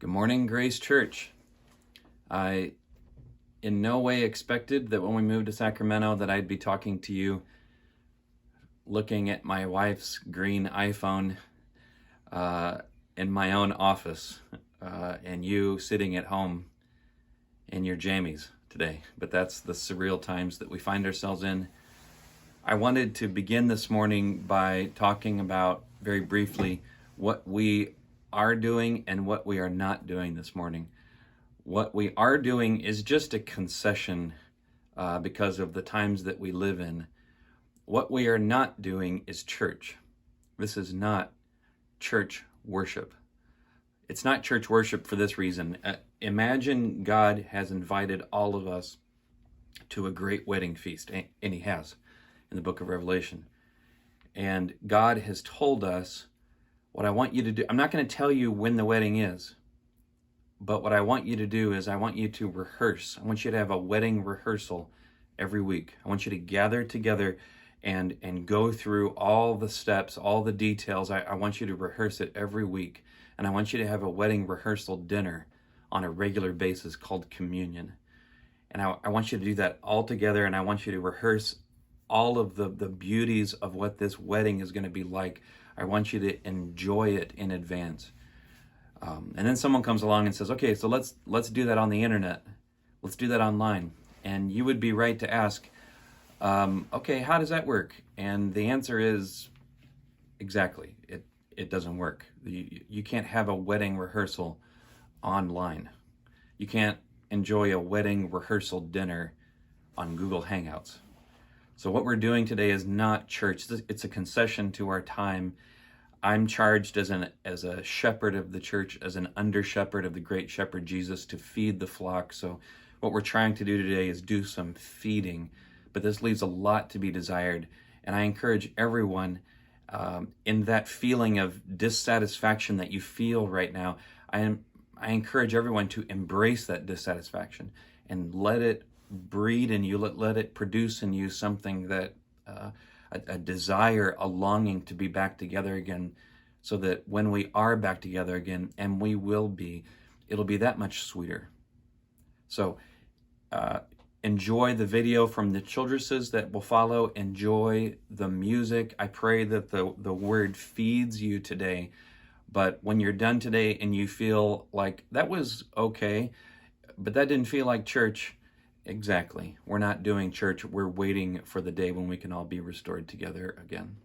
Good morning, Grace Church. I in no way expected that when we moved to Sacramento that I'd be talking to you looking at my wife's green iPhone in my own office and you sitting at home in your jammies today. But that's the surreal times that we find ourselves in. I wanted to begin this morning by talking about very briefly what we are doing and what we are not doing this morning. What we are doing is just a concession because of the times that we live in. What we are not doing is church. This is not church worship. It's not church worship for this reason. Imagine God has invited all of us to a great wedding feast, and He has in the book of Revelation. And God has told us what I want you to do. I'm not going to tell you when the wedding is, but what I want you to do is I want you to rehearse. I want you to have a wedding rehearsal every week. I want you to gather together and go through all the steps, all the details. I want you to rehearse it every week. And I want you to have a wedding rehearsal dinner on a regular basis called communion. And I want you to do that all together, and I want you to rehearse all of the beauties of what this wedding is going to be like. I want you to enjoy it in advance. And then someone comes along and says, okay, so let's do that on the internet. Let's do that online. And you would be right to ask, okay, how does that work? And the answer is exactly, it doesn't work. You can't have a wedding rehearsal online. You can't enjoy a wedding rehearsal dinner on Google Hangouts. So what we're doing today is not church. It's a concession to our time. I'm charged as a shepherd of the church, as an under shepherd of the great shepherd Jesus, to feed the flock. So what we're trying to do today is do some feeding, but this leaves a lot to be desired. And I encourage everyone in that feeling of dissatisfaction that you feel right now, I encourage everyone to embrace that dissatisfaction and let it breed in you, let it produce in you something that a desire, a longing to be back together again, so that when we are back together again, and we will be, it'll be that much sweeter. So enjoy the video from the Childresses that will follow. Enjoy the music. I pray that the word feeds you today. But when you're done today and you feel like that was okay, but that didn't feel like church, exactly. We're not doing church. We're waiting for the day when we can all be restored together again.